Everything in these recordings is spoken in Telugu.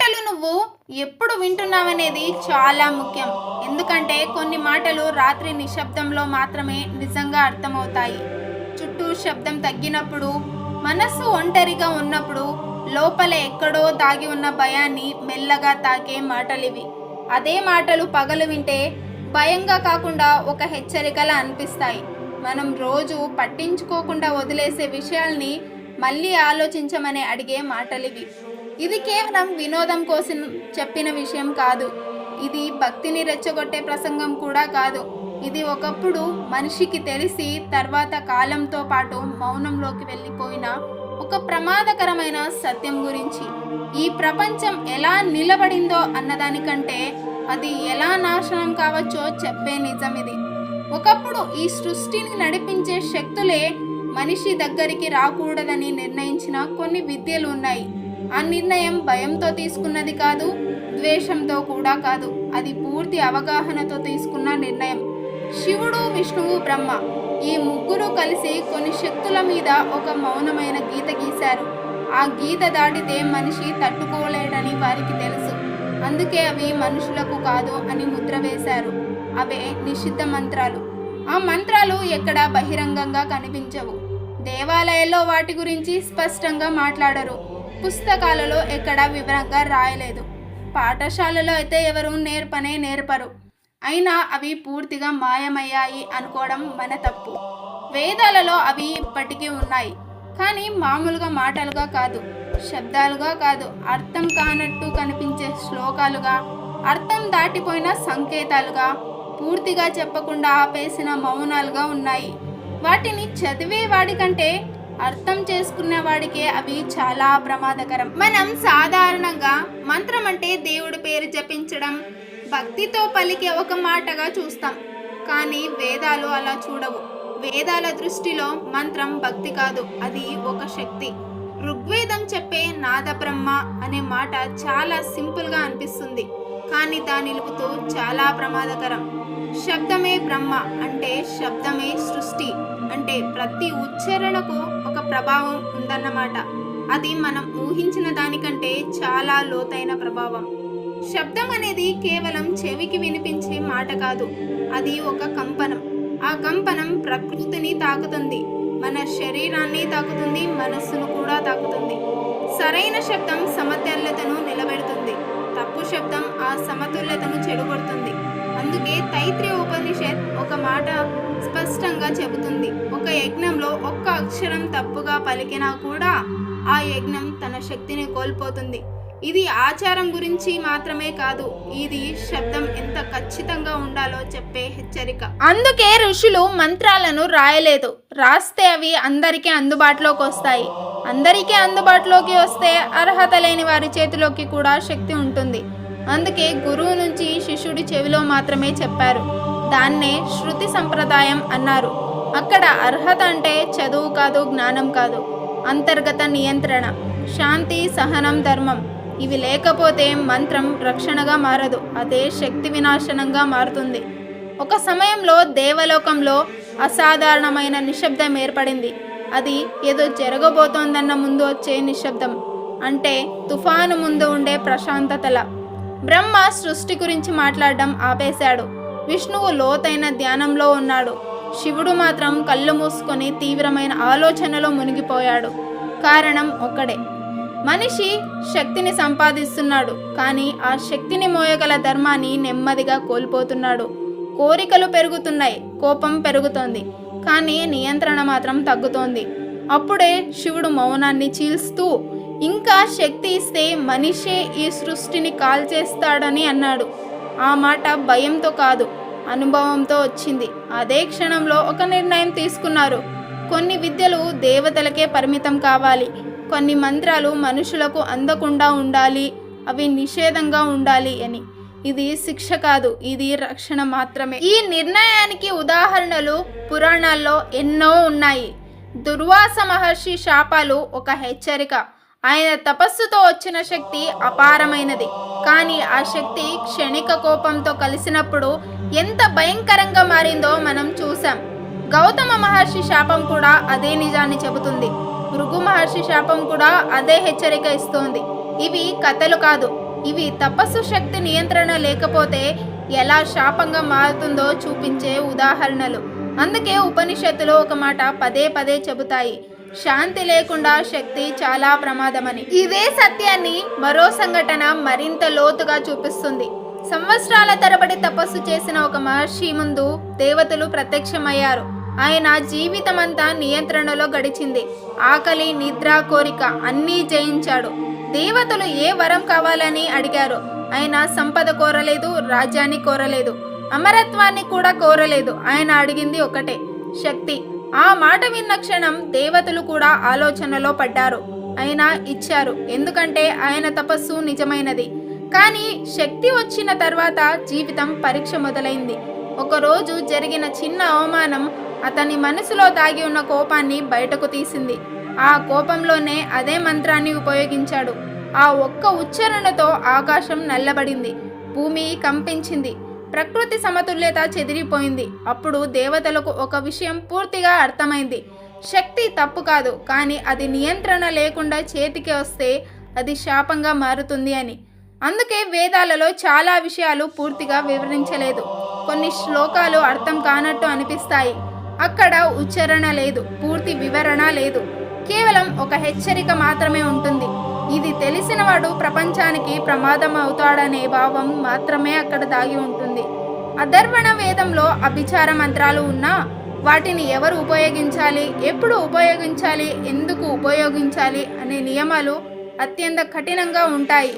మాటలు నువ్వు ఎప్పుడు వింటున్నావనేది చాలా ముఖ్యం. ఎందుకంటే కొన్ని మాటలు రాత్రి నిశ్శబ్దంలో మాత్రమే నిజంగా అర్థమవుతాయి. చుట్టూ శబ్దం తగ్గినప్పుడు, మనస్సు ఒంటరిగా ఉన్నప్పుడు లోపల ఎక్కడో దాగి ఉన్న భయాన్ని మెల్లగా తాకే మాటలివి. అదే మాటలు పగలు వింటే భయంగా కాకుండా ఒక హెచ్చరికలా అనిపిస్తాయి. మనం రోజు పట్టించుకోకుండా వదిలేసే విషయాల్ని మళ్ళీ ఆలోచించమని అడిగే మాటలివి. ఇది కేవలం వినోదం కోసం చెప్పిన విషయం కాదు. ఇది భక్తిని రెచ్చగొట్టే ప్రసంగం కూడా కాదు. ఇది ఒకప్పుడు మనిషికి తెలిసి తర్వాత కాలంతో పాటు మౌనంలోకి వెళ్ళిపోయిన ఒక ప్రమాదకరమైన సత్యం గురించి. ఈ ప్రపంచం ఎలా నిలబడిందో అన్నదానికంటే అది ఎలా నాశనం కావచ్చో చెప్పే నిజం ఇది. ఒకప్పుడు ఈ సృష్టిని నడిపించే శక్తులే మనిషి దగ్గరికి రాకూడదని నిర్ణయించిన కొన్ని విద్యలు ఉన్నాయి. ఆ నిర్ణయం భయంతో తీసుకున్నది కాదు, ద్వేషంతో కూడా కాదు. అది పూర్తి అవగాహనతో తీసుకున్న నిర్ణయం. శివుడు, విష్ణువు, బ్రహ్మ ఈ ముగ్గురు కలిసి కొన్ని శక్తుల మీద ఒక మౌనమైన గీత గీశారు. ఆ గీత దాటితే మనిషి తట్టుకోలేడని వారికి తెలుసు. అందుకే అవి మనుషులకు కాదు అని ముద్ర వేశారు. అవే నిషిద్ధ మంత్రాలు. ఆ మంత్రాలు ఎక్కడా బహిరంగంగా కనిపించవు. దేవాలయాల్లో వాటి గురించి స్పష్టంగా మాట్లాడరు. పుస్తకాలలో ఎక్కడా వివరంగా రాయలేదు. పాఠశాలలో అయితే ఎవరు నేర్పరు. అయినా అవి పూర్తిగా మాయమయ్యాయి అనుకోవడం మన తప్పు. వేదాలలో అవి ఇప్పటికీ ఉన్నాయి. కానీ మామూలుగా మాటలుగా కాదు, శబ్దాలుగా కాదు, అర్థం కానట్టు కనిపించే శ్లోకాలుగా, అర్థం దాటిపోయిన సంకేతాలుగా, పూర్తిగా చెప్పకుండా ఆపేసిన మౌనాలుగా ఉన్నాయి. వాటిని చదివే వాడికంటే అర్థం చేసుకునే వాడికే అవి చాలా ప్రమాదకరం. మనం సాధారణంగా మంత్రం అంటే దేవుడి పేరు జపించడం, భక్తితో పలికే ఒక మాటగా చూస్తాం. కానీ వేదాలు అలా చూడవు. వేదాల దృష్టిలో మంత్రం భక్తి కాదు, అది ఒక శక్తి. ఋగ్వేదం చెప్పే నాద బ్రహ్మ అనే మాట చాలా సింపుల్గా అనిపిస్తుంది, కానీ దాని లుపుతో చాలా ప్రమాదకరం. శబ్దమే బ్రహ్మ అంటే శబ్దమే సృష్టి అంటే ప్రతి ఉచ్చారణకు ఒక ప్రభావం ఉందన్నమాట. అది మనం ఊహించిన దానికంటే చాలా లోతైన ప్రభావం. శబ్దం అనేది కేవలం చెవికి వినిపించే మాట కాదు, అది ఒక కంపనం. ఆ కంపనం ప్రకృతిని తాకుతుంది, మన శరీరాన్ని తాకుతుంది, మనస్సును కూడా తాకుతుంది. సరైన శబ్దం సమతుల్యతను నిలబెడుతుంది, తప్పు శబ్దం ఆ సమతుల్యతను చెడగొడుతుంది. అందుకే తైత్రీయ ఉపనిషత్ ఒక మాట స్పష్టంగా చెబుతుంది, ఒక యజ్ఞంలో ఒక్క అక్షరం తప్పుగా పలికినా కూడా ఆ యజ్ఞం తన శక్తిని కోల్పోతుంది. ఇది ఆచారం గురించి మాత్రమే కాదు, ఇది శబ్దం ఎంత ఖచ్చితంగా ఉండాలో చెప్పే హెచ్చరిక. అందుకే ఋషులు మంత్రాలను రాయలేదు. రాస్తే అవి అందరికీ అందుబాటులోకి వస్తాయి. అందరికీ అందుబాటులోకి వస్తే అర్హత లేని వారి చేతిలోకి కూడా శక్తి ఉంటుంది. అందుకే గురువు నుంచి శిష్యుడి చెవిలో మాత్రమే చెప్పారు. దాన్నే శృతి సంప్రదాయం అన్నారు. అక్కడ అర్హత అంటే చదువు కాదు, జ్ఞానం కాదు, అంతర్గత నియంత్రణ, శాంతి, సహనం, ధర్మం. ఇవి లేకపోతే మంత్రం రక్షణగా మారదు, అదే శక్తి వినాశనంగా మారుతుంది. ఒక సమయంలో దేవలోకంలో అసాధారణమైన నిశ్శబ్దం ఏర్పడింది. అది ఏదో జరగబోతోందన్న ముందు వచ్చే నిశ్శబ్దం, అంటే తుఫాను ముందు ఉండే ప్రశాంతతల. బ్రహ్మ సృష్టి గురించి మాట్లాడడం ఆపేశాడు. విష్ణువు లోతైన ధ్యానంలో ఉన్నాడు. శివుడు మాత్రం కళ్ళు మూసుకొని తీవ్రమైన ఆలోచనలో మునిగిపోయాడు. కారణం ఒక్కడే, మనిషి శక్తిని సంపాదిస్తున్నాడు, కానీ ఆ శక్తిని మోయగల ధర్మాన్ని నెమ్మదిగా కోల్పోతున్నాడు. కోరికలు పెరుగుతున్నాయి, కోపం పెరుగుతోంది, కానీ నియంత్రణ మాత్రం తగ్గుతోంది. అప్పుడే శివుడు మౌనాన్ని చీల్స్తూ, ఇంకా శక్తి ఇస్తే మనిషే ఈ సృష్టిని కాల్చేస్తాడని అన్నాడు. ఆ మాట భయంతో కాదు, అనుభవంతో వచ్చింది. అదే క్షణంలో ఒక నిర్ణయం తీసుకున్నారు. కొన్ని విద్యలు దేవతలకే పరిమితం కావాలి, కొన్ని మంత్రాలు మనుషులకు అందకుండా ఉండాలి, అవి నిషేధంగా ఉండాలి అని. ఇది శిక్ష కాదు, ఇది రక్షణ మాత్రమే. ఈ నిర్ణయానికి ఉదాహరణలు పురాణాల్లో ఎన్నో ఉన్నాయి. దుర్వాస మహర్షి శాపాలు ఒక హెచ్చరిక. ఆయన తపస్సుతో వచ్చిన శక్తి అపారమైనది, కానీ ఆ శక్తి క్షణిక కోపంతో కలిసినప్పుడు ఎంత భయంకరంగా మారిందో మనం చూసాం. గౌతమ మహర్షి శాపం కూడా అదే నిజాన్ని చెబుతుంది. భృగు మహర్షి శాపం కూడా అదే హెచ్చరిక ఇస్తోంది. ఇవి కథలు కాదు, ఇవి తపస్సు శక్తి నియంత్రణ లేకపోతే ఎలా శాపంగా మారుతుందో చూపించే ఉదాహరణలు. అందుకే ఉపనిషత్తులో ఒక మాట పదే పదే చెబుతాయి, శాంతి లేకుండా శక్తి చాలా ప్రమాదమని. ఇదే సత్యాన్ని మరో సంఘటన మరింత లోతుగా చూపిస్తుంది. సంవత్సరాల తరబడి తపస్సు చేసిన ఒక మహర్షి ముందు దేవతలు ప్రత్యక్షమయ్యారు. ఆయన జీవితమంతా నియంత్రణలో గడిచింది. ఆకలి, నిద్ర, కోరిక అన్నీ జయించాడు. దేవతలు ఏ వరం కావాలని అడిగారు. ఆయన సంపద కోరలేదు, రాజ్యాన్ని కోరలేదు, అమరత్వాన్ని కూడా కోరలేదు. ఆయన అడిగింది ఒకటే, శక్తి. ఆ మాట విన్న క్షణం దేవతలు కూడా ఆలోచనలో పడ్డారు. ఆయన ఇచ్చారు, ఎందుకంటే ఆయన తపస్సు నిజమైనది. కానీ శక్తి వచ్చిన తర్వాత జీవితం పరీక్ష మొదలైంది. ఒకరోజు జరిగిన చిన్న అవమానం అతని మనసులో దాగి ఉన్న కోపాన్ని బయటకు తీసింది. ఆ కోపంలోనే అదే మంత్రాన్ని ఉపయోగించాడు. ఆ ఒక్క ఉచ్చారణతో ఆకాశం నల్లబడింది, భూమి కంపించింది, ప్రకృతి సమతుల్యత చెదిరిపోయింది. అప్పుడు దేవతలకు ఒక విషయం పూర్తిగా అర్థమైంది. శక్తి తప్పు కాదు, కానీ అది నియంత్రణ లేకుండా చేతికి వస్తే అది శాపంగా మారుతుంది అని. అందుకే వేదాలలో చాలా విషయాలు పూర్తిగా వివరించలేదు. కొన్ని శ్లోకాలు అర్థం కానట్టు అనిపిస్తాయి. అక్కడ ఉచ్చారణ లేదు, పూర్తి వివరణ లేదు, కేవలం ఒక హెచ్చరిక మాత్రమే ఉంటుంది. ఇది తెలిసినవాడు ప్రపంచానికి ప్రమాదం అవుతాడనే భావం మాత్రమే అక్కడ దాగి ఉంటుంది. అధర్వణ వేదంలో అభిచార మంత్రాలు ఉన్నా వాటిని ఎవరు ఉపయోగించాలి, ఎప్పుడు ఉపయోగించాలి, ఎందుకు ఉపయోగించాలి అనే నియమాలు అత్యంత కఠినంగా ఉంటాయి.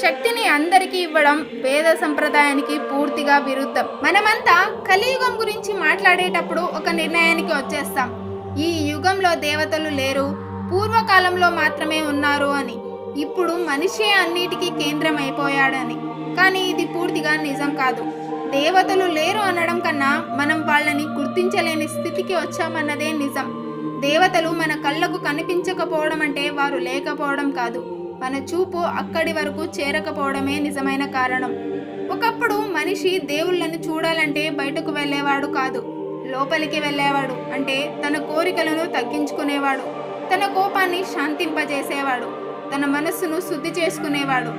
శక్తిని అందరికీ ఇవ్వడం వేద సంప్రదాయానికి పూర్తిగా విరుద్ధం. మనమంతా కలియుగం గురించి మాట్లాడేటప్పుడు ఒక నిర్ణయానికి వచ్చేస్తాం, ఈ యుగంలో దేవతలు లేరు, పూర్వకాలంలో మాత్రమే ఉన్నారు అని. ఇప్పుడు మనిషే అన్నిటికీ కేంద్రం అయిపోయాడని. కానీ ఇది పూర్తిగా నిజం కాదు. దేవతలు లేరు అనడం కన్నా మనం వాళ్ళని గుర్తించలేని స్థితికి వచ్చామన్నదే నిజం. దేవతలు మన కళ్ళకు కనిపించకపోవడం అంటే వారు లేకపోవడం కాదు, మన చూపు అక్కడి వరకు చేరకపోవడమే నిజమైన కారణం. ఒకప్పుడు మనిషి దేవుళ్ళని చూడాలంటే బయటకు వెళ్ళేవాడు కాదు, లోపలికి వెళ్ళేవాడు. అంటే తన కోరికలను తగ్గించుకునేవాడు, తన కోపాన్ని శాంతింపజేసేవాడు, తన మనస్సును శుద్ధి చేసుకునేవాడు.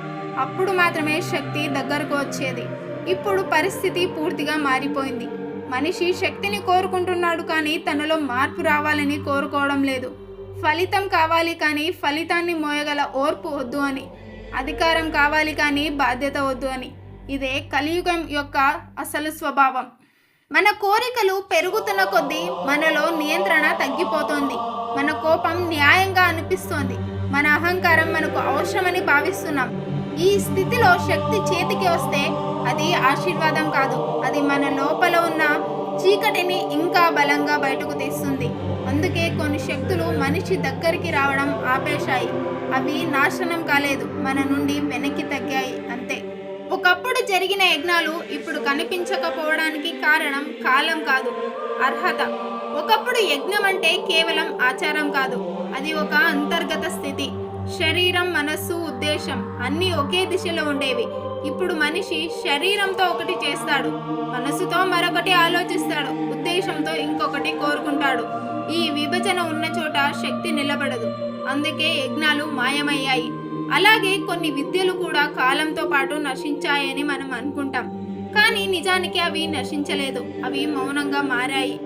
అప్పుడు మాత్రమే శక్తి దగ్గరకు వచ్చేది. ఇప్పుడు పరిస్థితి పూర్తిగా మారిపోయింది. మనిషి శక్తిని కోరుకుంటున్నాడు, కానీ తనలో మార్పు రావాలని కోరుకోవడం లేదు. ఫలితం కావాలి కానీ ఫలితాన్ని మోయగల ఓర్పు వద్దు అని. అధికారం కావాలి కానీ బాధ్యత వద్దు అని. ఇదే కలియుగం యొక్క అసలు స్వభావం. మన కోరికలు పెరుగుతున్న కొద్దీ మనలో నియంత్రణ తగ్గిపోతోంది. మన కోపం న్యాయంగా అనిపిస్తోంది. మన అహంకారం మనకు అవసరమని భావిస్తున్నాం. ఈ స్థితిలో శక్తి చేతికి వస్తే అది ఆశీర్వాదం కాదు, అది మన లోపల ఉన్న చీకటిని ఇంకా బలంగా బయటకు తీస్తుంది. అందుకే కొన్ని శక్తులు మనిషి దగ్గరికి రావడం ఆపేశాయి. అవి నాశనం కాలేదు, మన నుండి వెనక్కి తగ్గాయి అంతే. ఒకప్పుడు జరిగిన యజ్ఞాలు ఇప్పుడు కనిపించకపోవడానికి కారణం కాలం కాదు, అర్హత. ఒకప్పుడు యజ్ఞం అంటే కేవలం ఆచారం కాదు, అది ఒక అంతర్గత స్థితి. శరీరం, మనస్సు, ఉద్దేశం అన్నీ ఒకే దిశలో ఉండేవి. ఇప్పుడు మనిషి శరీరంతో ఒకటి చేస్తాడు, మనస్సుతో మరొకటి ఆలోచిస్తాడు, ఉద్దేశంతో ఇంకొకటి కోరుకుంటాడు. ఈ విభజన ఉన్న చోట శక్తి నిలబడదు. అందుకే యజ్ఞాలు మాయమయ్యాయి. అలాగే కొన్ని విద్యలు కూడా కాలంతో పాటు నశించాయని మనం అనుకుంటాం, కానీ నిజానికి అవి నశించలేదు. అవి మౌనంగా మారాయి.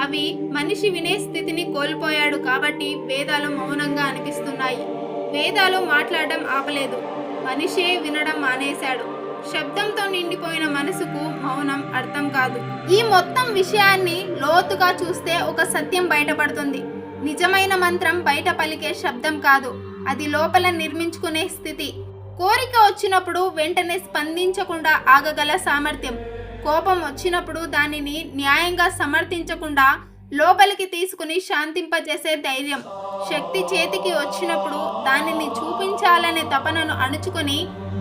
అవి మనిషి వినే స్థితిని కోల్పోయాడు కాబట్టి వేదాలు మౌనంగా అనిపిస్తున్నాయి. వేదాలు మాట్లాడడం ఆపలేదు, మనిషే వినడం మానేశాడు. శబ్దంతో నిండిపోయిన మనసుకు మౌనం అర్థం కాదు. ఈ మొత్తం విషయాన్ని లోతుగా చూస్తే ఒక సత్యం బయటపడుతుంది. నిజమైన మంత్రం బయట పలికే శబ్దం కాదు, అది లోపల నిర్మించుకునే స్థితి. కోరిక వచ్చినప్పుడు వెంటనే స్పందించకుండా ఆగగల సామర్థ్యం, కోపం వచ్చినప్పుడు దానిని న్యాయంగా సమర్థించకుండా లోపలికి తీసుకుని శాంతింపజేసే ధైర్యం, శక్తి చేతికి వచ్చినప్పుడు దానిని చూపించాలనే తపనను అణుచుకొని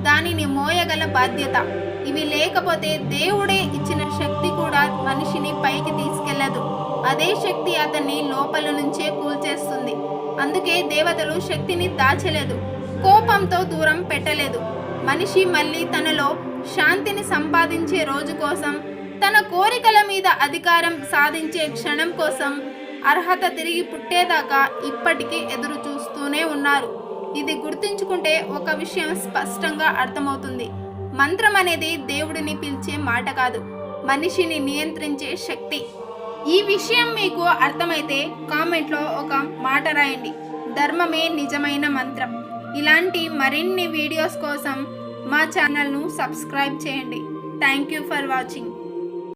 దానిని మోయగల బాధ్యత. ఇవి లేకపోతే దేవుడే ఇచ్చిన శక్తి కూడా మనిషిని పైకి తీసుకెళ్లదు. అదే శక్తి అతన్ని లోపల నుంచే కూల్చేస్తుంది. అందుకే దేవతలు శక్తిని దాచలేదు, కోపంతో దూరం పెట్టలేదు. మనిషి మళ్ళీ తనలో శాంతిని సంపాదించే రోజు కోసం, తన కోరికల మీద అధికారం సాధించే క్షణం కోసం, అర్హత తిరిగి పుట్టేదాకా ఇప్పటికీ ఎదురు చూస్తూనే ఉన్నారు. ఇది గుర్తుంచుకుంటే ఒక విషయం స్పష్టంగా అర్థమవుతుంది. మంత్రం అనేది దేవుడిని పిలిచే మాట కాదు, మనిషిని నియంత్రించే శక్తి. ఈ విషయం మీకు అర్థమైతే కామెంట్లో ఒక మాట రాయండి, ధర్మమే నిజమైన మంత్రం. ఇలాంటి మరిన్ని వీడియోస్ కోసం మా ఛానల్ను సబ్స్క్రైబ్ చేయండి. Thank you for watching.